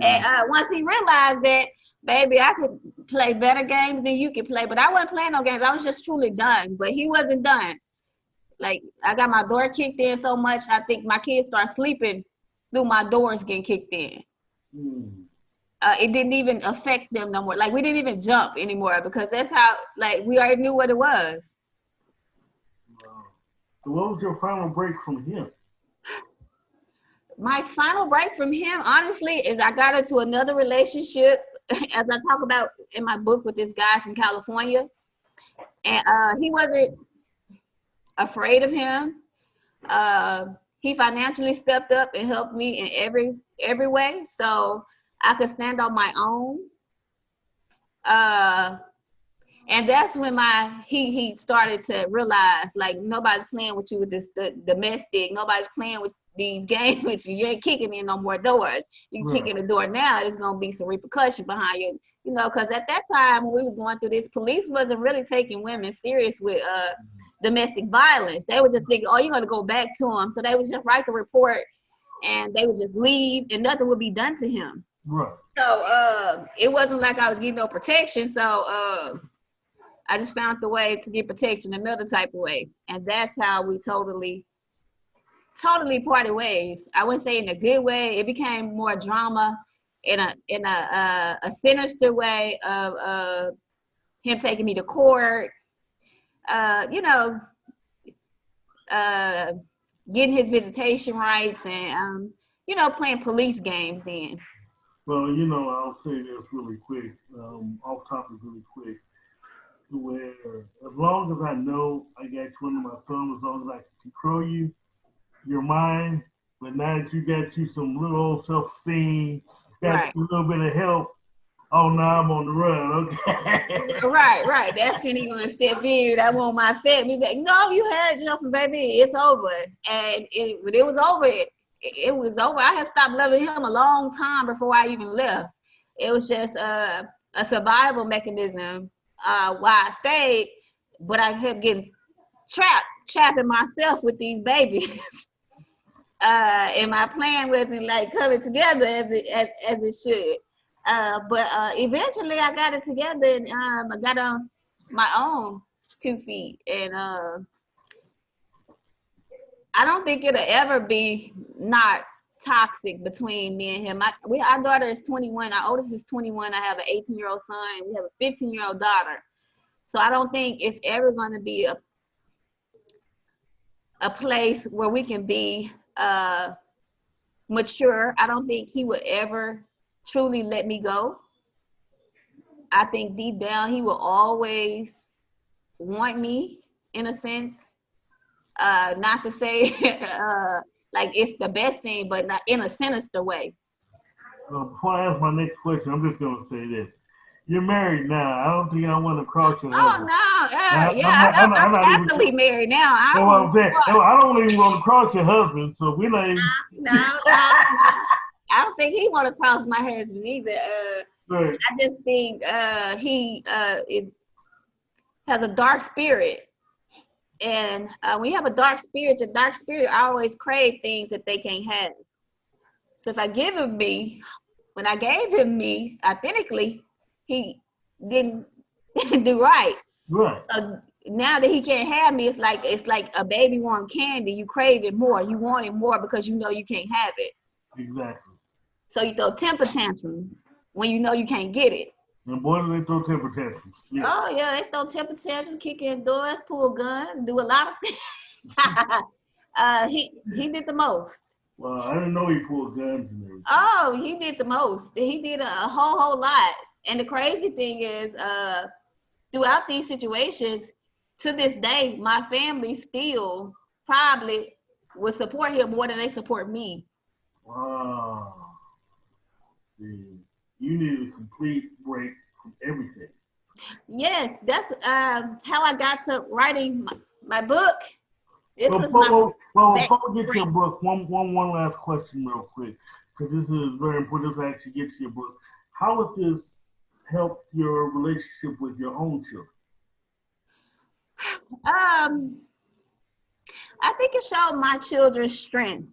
And once he realized that, baby, I could play better games than you could play. But I wasn't playing no games. I was just truly done. But he wasn't done. Like, I got my door kicked in so much, I think my kids start sleeping through my doors getting kicked in. It didn't even affect them no more. Like, we didn't even jump anymore because that's how, like, we already knew what it was. Wow. So what was your final break from him? My final break from him, honestly, is I got into another relationship, as I talk about in my book, with this guy from California. And he wasn't afraid of him. He financially stepped up and helped me in every way, so I could stand on my own. And that's when he started to realize, like, nobody's playing with you with this domestic. Nobody's playing with these games with you. You ain't kicking in no more doors. You kick in the door now, it's gonna be some repercussion behind you. Because at that time when we was going through this, police wasn't really taking women serious with domestic violence. They were just thinking, oh, you're gonna go back to him. So they would just write the report and they would just leave and nothing would be done to him. Right. So it wasn't like I was getting no protection. So I just found the way to get protection another type of way. And that's how we totally parted ways. I wouldn't say in a good way. It became more drama in a sinister way of him taking me to court, getting his visitation rights and, playing police games then. Well, I'll say this really quick, off topic really quick, where as long as I know I got you under my thumb, as long as I can control you, your mind, but now that you got you some little old self-esteem, got you a little bit of help, oh, now I'm on the run, okay? Right. That's when he gonna step in. I want my family back. No, you had jumping, baby. It's over. And when it was over, it was over. I had stopped loving him a long time before I even left. It was just a survival mechanism why I stayed, but I kept getting trapping myself with these babies. And my plan wasn't like coming together as it should. But eventually I got it together and I got on my own 2 feet. And I don't think it'll ever be not toxic between me and him. Our daughter is 21. Our oldest is 21. I have an 18-year-old son. We have a 15-year-old daughter. So I don't think it's ever going to be a place where we can be mature. I don't think he would ever truly let me go. I think deep down he will always want me, in a sense. Not to say like it's the best thing, but not in a sinister way. Before I ask my next question, I'm just going to say this. You're married now. I don't think I want to cross your husband. I'm happily married now. That's what I'm saying. I don't even want to cross your husband, so we're not even. No. I don't think he want to cross my husband either. Right. I just think he has a dark spirit. And when you have a dark spirit, the dark spirit always crave things that they can't have. So if I give him me, when I gave him me authentically, he didn't do right. Right. So now that he can't have me, it's like a baby wants candy. You crave it more. You want it more because you know you can't have it. Exactly. So you throw temper tantrums when you know you can't get it. And boy, do they throw temper tantrums. Yes. Oh yeah, they throw temper tantrums, kick in doors, pull guns, do a lot of things. He did the most. Well, I didn't know he pulled guns and everything. Oh, he did the most. He did a whole lot. And the crazy thing is, throughout these situations, to this day, my family still probably would support him more than they support me. Wow. See, you need a complete break from everything. Yes, that's how I got to writing My book. This Well, was my before we get to your backstory. book, one last question real quick, because this is very important to actually get to your book. How has this helped your relationship with your own children? Um, I think it showed my children's strength.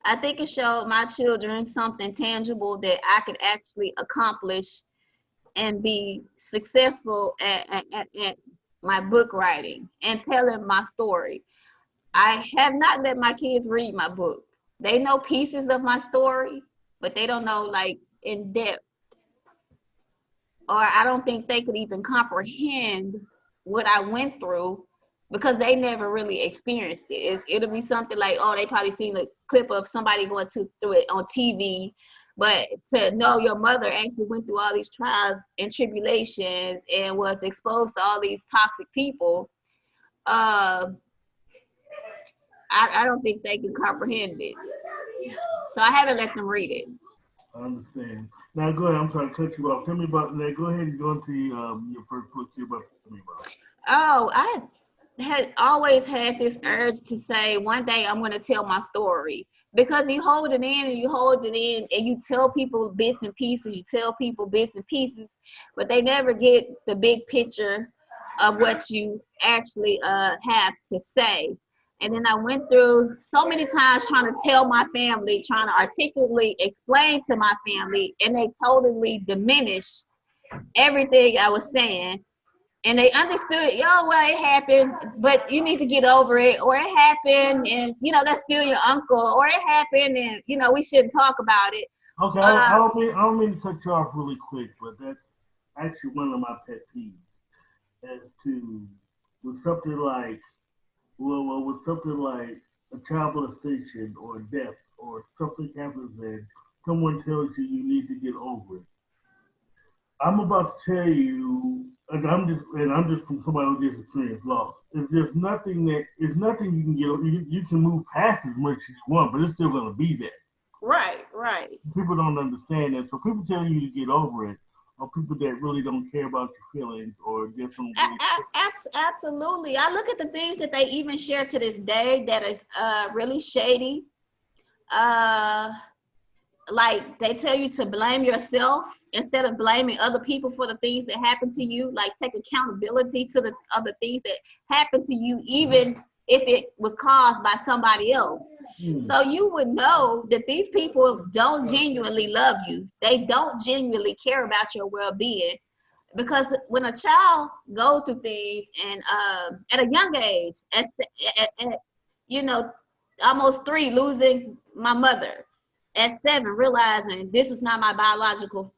I think it showed my children something tangible that I could actually accomplish and be successful at my book writing and telling my story. I have not let my kids read my book. They know pieces of my story, but they don't know like in depth, or I don't think they could even comprehend what I went through because they never really experienced it. It'll be something like, oh, they probably seen a clip of somebody going through it on TV, but to know your mother actually went through all these trials and tribulations and was exposed to all these toxic people, uh, I don't think they can comprehend it. So I haven't let them read it. I understand. Now, go ahead. I'm sorry to cut you off. Tell me about that. Go ahead and go into your first book you're about to tell me about. Oh, I had always had this urge to say one day I'm going to tell my story, because you hold it in and you hold it in and you tell people bits and pieces, but they never get the big picture of what you actually have to say. And then I went through so many times trying to tell my family, trying to articulately explain to my family, and they totally diminished everything I was saying. And they understood, yo, well, it happened, but you need to get over it, or it happened, and that's still your uncle, or it happened, and we shouldn't talk about it. Okay, I don't mean to cut you off really quick, but that's actually one of my pet peeves as to with something like with something like a child molestation or death or something happens and someone tells you you need to get over it. I'm about to tell you, I'm just from somebody who just experienced loss. It's nothing you can get. You can move past as much as you want, but it's still going to be there. Right. People don't understand that, so people telling you to get over it are people that really don't care about your feelings or just don't really. Absolutely. I look at the things that they even share to this day that is really shady. Uh, like they tell you to blame yourself instead of blaming other people for the things that happen to you. Like take accountability to the other things that happen to you, even if it was caused by somebody else. So you would know that these people don't genuinely love you. They don't genuinely care about your well-being. Because when a child goes through things and at a young age, at almost 3, losing my mother, at 7, realizing this is not my biological,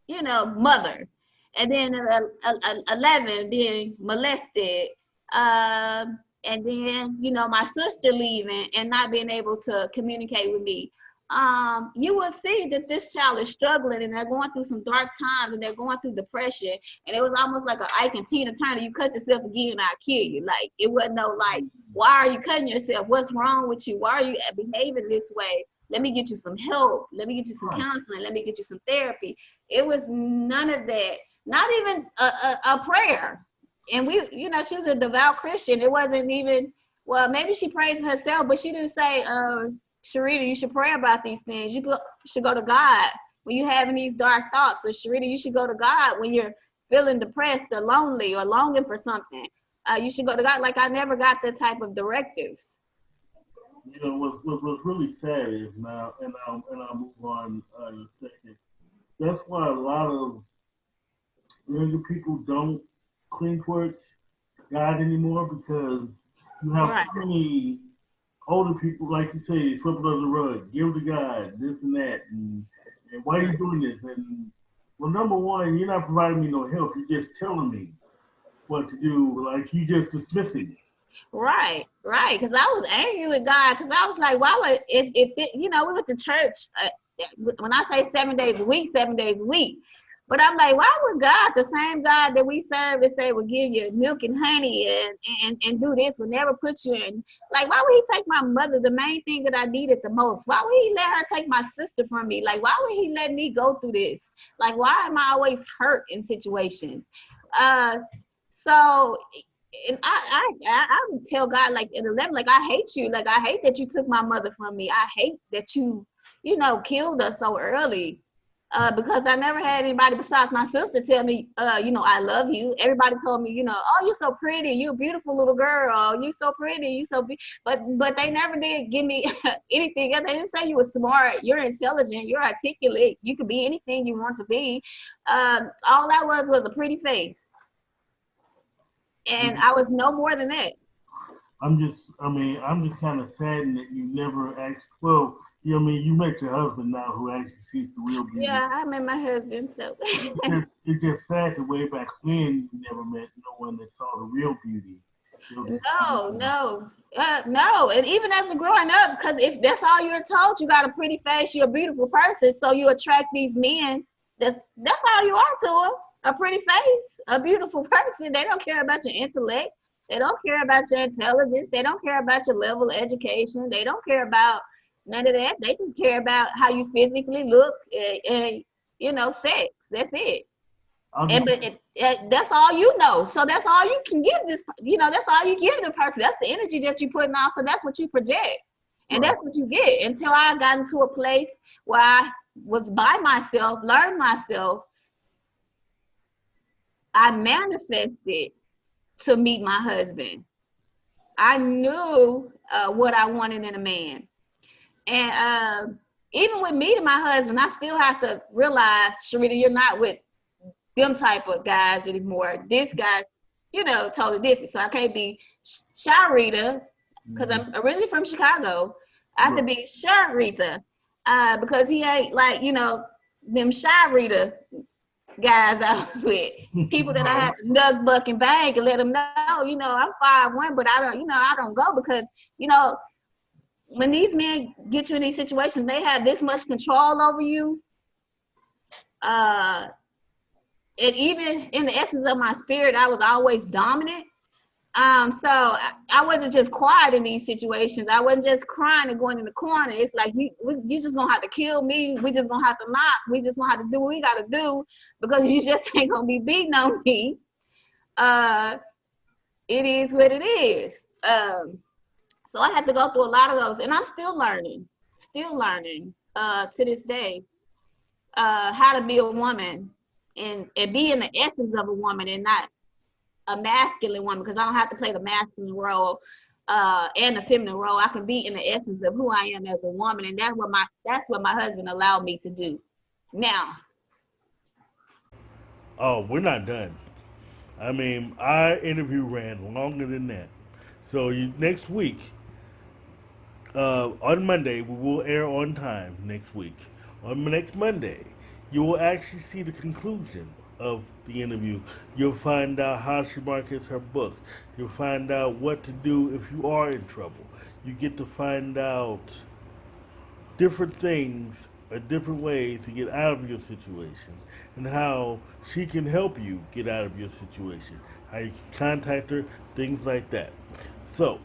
mother, and then at 11 being molested, and then my sister leaving and not being able to communicate with me. You will see that this child is struggling and they're going through some dark times and they're going through depression. And it was almost like a Ike and Tina Turner, you cut yourself again, I'll kill you. Like, it wasn't no like, why are you cutting yourself? What's wrong with you? Why are you behaving this way? Let me get you some help. Let me get you some counseling. Let me get you some therapy. It was none of that. Not even a prayer. And she was a devout Christian. It wasn't even, well, maybe she prays herself, but she didn't say, Sherita, you should pray about these things. You should go to God when you're having these dark thoughts. So Sherita, you should go to God when you're feeling depressed or lonely or longing for something. You should go to God. Like, I never got that type of directives. What's really sad is now, and I'll move on in a second. That's why a lot of younger people don't cling towards God anymore, because you have so many older people, like you say, flip it under the rug, give to God, this and that, and why are you doing this? And well, number one, you're not providing me no help. You're just telling me what to do, like you just dismissing me. Right. Because I was angry with God, because I was like, why would if it, we went to church. When I say 7 days a week, 7 days a week. But I'm like, why would God, the same God that we serve, that say will give you milk and honey and do this, would never put you in? Like, why would he take my mother, the main thing that I needed the most? Why would he let her take my sister from me? Like, why would he let me go through this? Like, why am I always hurt in situations? So and I would tell God like at 11, like I hate you, like I hate that you took my mother from me. I hate that you know, killed us so early. Because I never had anybody besides my sister tell me, you know, I love you. Everybody told me, you know, oh, you're so pretty, you're a beautiful little girl, you're so pretty, you so but they never did give me anything else. They didn't say you were smart, you're intelligent, you're articulate, you could be anything you want to be. All that was a pretty face, and I was no more than that. I'm just kind of saddened that you never asked. Well, you met your husband now, who actually sees the real beauty. Yeah, I met my husband, so It's just sad that way back when you never met no one that saw the real beauty. no, no. No, and even as a growing up, because if that's all you're told, you got a pretty face, you're a beautiful person, so you attract these men. That's all you are to them. A pretty face, a beautiful person. They don't care about your intellect. They don't care about your intelligence. They don't care about your level of education. They don't care about none of that. They just care about how you physically look and you know, sex. That's it. And but that's all you know. So that's all you can give this. You know, that's all you give the person. That's the energy that you're putting out. So that's what you project, and that's what you get. Until I got into a place where I was by myself, learned myself, I manifested to meet my husband. I knew what I wanted in a man, and even with meeting my husband, I still have to realize, Sherita, you're not with them type of guys anymore. This guy's, you know, totally different. So I can't be Sharita because I'm originally from Chicago. I have to be Sharita because he ain't like, you know, them Sharita guys I was with. People that I had to nug, buck, and bang and let them know, you know, I'm 5'1", but I don't, you know, I don't go because, you know, when these men get you in these situations, they have this much control over you. And even in the essence of my spirit, I was always dominant. So I wasn't just quiet in these situations. I wasn't just crying and going in the corner. It's like you just gonna have to kill me. We just gonna have to knock. We just gonna have to do what we gotta do because you just ain't gonna be beating on me. It is what it is. So I had to go through a lot of those, and I'm still learning to this day how to be a woman and be in the essence of a woman and not a masculine woman, because I don't have to play the masculine role and the feminine role. I can be in the essence of who I am as a woman, and that's what my husband allowed me to do. Now, Oh, we're not done. Our interview ran longer than that. So next week, on Monday, we will air on time next week. On next Monday, you will actually see the conclusion of the interview. You'll find out how she markets her books. You'll find out what to do if you are in trouble. You get to find out different things or different ways to get out of your situation and how she can help you get out of your situation, how you can contact her, things like that. So,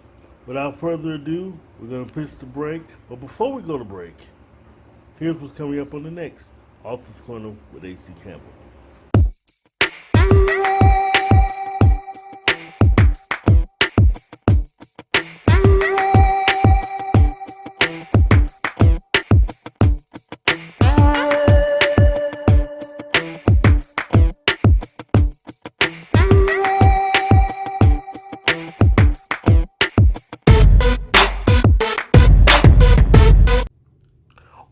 without further ado, we're going to push the break. But before we go to break, here's what's coming up on the next Office Corner with AC Campbell.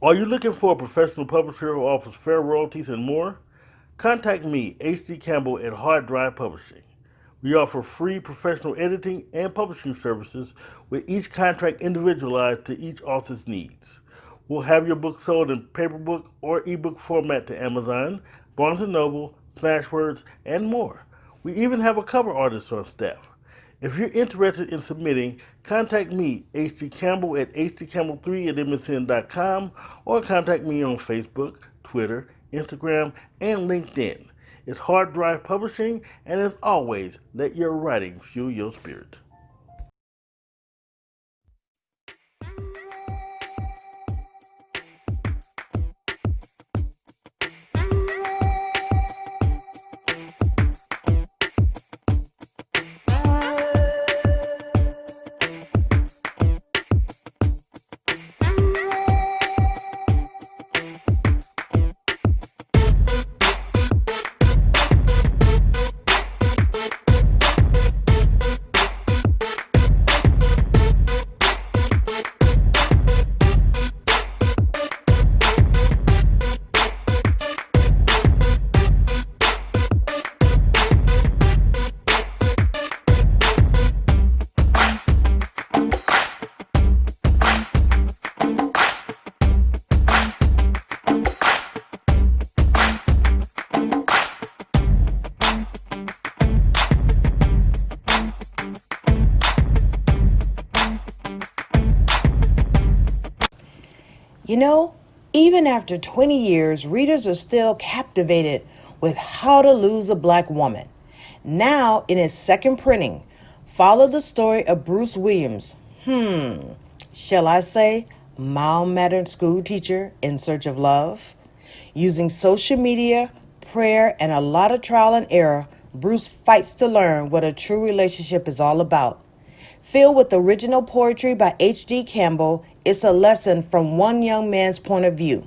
Are you looking for a professional publisher who offers fair royalties and more? Contact me, H.D. Campbell, at Hard Drive Publishing. We offer free professional editing and publishing services with each contract individualized to each author's needs. We'll have your book sold in paperback or ebook format to Amazon, Barnes& Noble, Smashwords, and more. We even have a cover artist on staff. If you're interested in submitting, contact me, H.D. Campbell, at hdcampbell3 at msn.com, or contact me on Facebook, Twitter, Instagram, and LinkedIn. It's Hard Drive Publishing, and as always, let your writing fuel your spirit. You know, even after 20 years, readers are still captivated with How to Lose a Black Woman. Now, in its second printing, follow the story of Bruce Williams. Shall I say, mild-mannered school teacher in search of love? Using social media, prayer, and a lot of trial and error, Bruce fights to learn what a true relationship is all about. Filled with original poetry by H.D. Campbell, it's a lesson from one young man's point of view.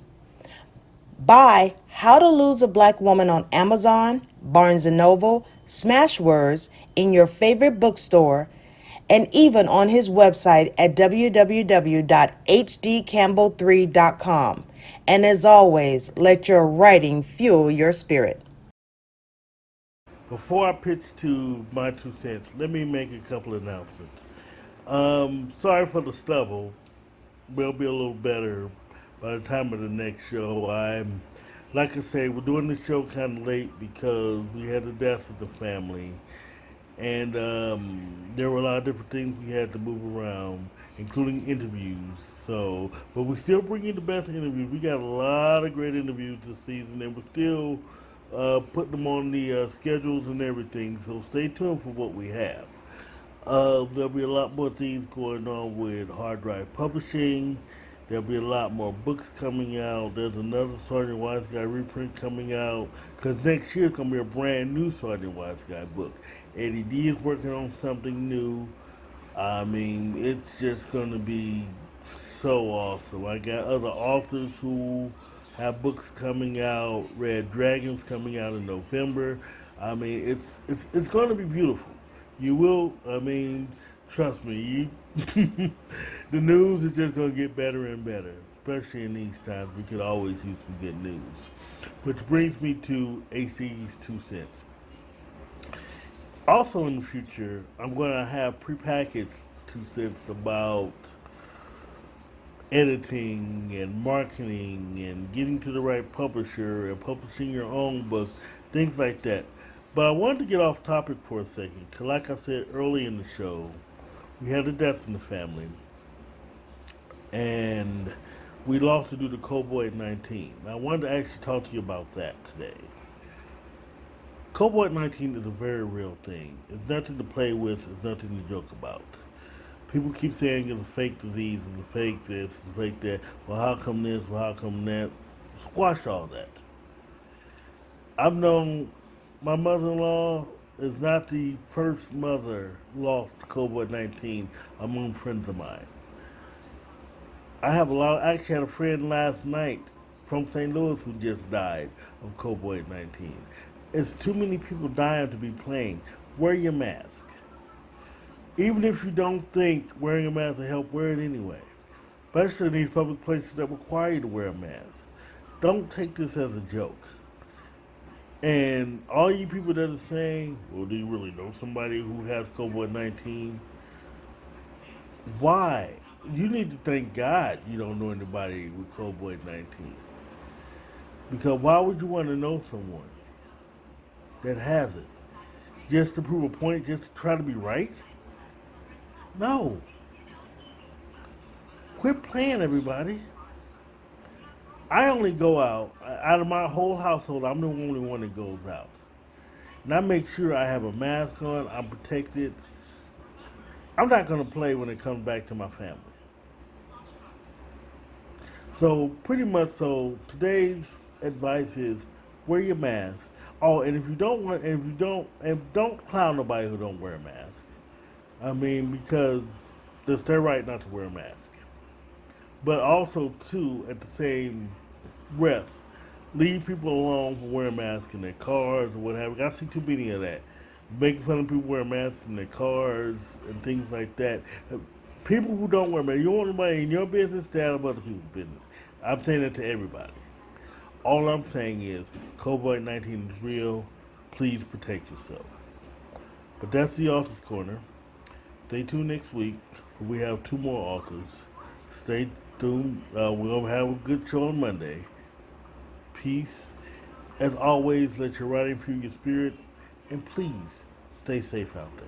Buy How to Lose a Black Woman on Amazon, Barnes & Noble, Smashwords, in your favorite bookstore, and even on his website at www.hdcampbell3.com. And as always, let your writing fuel your spirit. Before I pitch to my 2 cents, let me make a couple of announcements. Sorry for the stubble. We'll be a little better by the time of the next show. Like I say, we're doing the show kind of late because we had the death of the family. And there were a lot of different things we had to move around, including interviews. So, but we still bring you the best interviews. We got a lot of great interviews this season, and we're still putting them on the schedules and everything. So stay tuned for what we have. There'll be a lot more things going on with Hard Drive Publishing. There'll be a lot more books coming out. There's another Sergeant Wise Guy reprint coming out. Because next year is going to be a brand new Sergeant Wise Guy book. Eddie D is working on something new. I mean, it's just going to be so awesome. I got other authors who have books coming out. Red Dragon's coming out in November. I mean, it's going to be beautiful. You will, I mean, trust me, the news is just going to get better and better, especially in these times. We could always use some good news. Which brings me to AC's 2 cents. Also in the future, I'm going to have prepackaged 2 cents about editing and marketing and getting to the right publisher and publishing your own book, things like that. But I wanted to get off topic for a second, because like I said early in the show, we had a death in the family, and we lost to do the COVID-19. I wanted to actually talk to you about that today. COVID-19 is a very real thing. It's nothing to play with, it's nothing to joke about. People keep saying it's a fake disease, it's a fake this, it's a fake that. Well, how come this, well, how come that? Squash all that. I've known my mother-in-law is not the first mother lost to COVID-19 among friends of mine. I actually had a friend last night from St. Louis who just died of COVID-19. It's too many people dying to be playing. Wear your mask. Even if you don't think wearing a mask will help, wear it anyway. Especially in these public places that require you to wear a mask. Don't take this as a joke. And all you people that are saying, well, do you really know somebody who has COVID-19? Why? You need to thank God you don't know anybody with COVID-19. Because why would you want to know someone that has it? Just to prove a point, just to try to be right? No. Quit playing, everybody. I only go out of my whole household, I'm the only one that goes out. And I make sure I have a mask on, I'm protected. I'm not going to play when it comes back to my family. So pretty much so, today's advice is wear your mask. Oh, and if you don't clown nobody who don't wear a mask. I mean, because it's their right not to wear a mask. But also, too, at the same breath, leave people alone for wearing masks in their cars or whatever. I see too many of that. Making fun of people wearing masks in their cars and things like that. People who don't wear masks, you want anybody in your business, stay out of other people's business. I'm saying that to everybody. All I'm saying is, COVID-19 is real. Please protect yourself. But that's the Author's Corner. Stay tuned next week. We have 2 more authors. Stay tuned. We're going to have a good show on Monday. Peace. As always, let your writing fuel your spirit. And please, stay safe out there.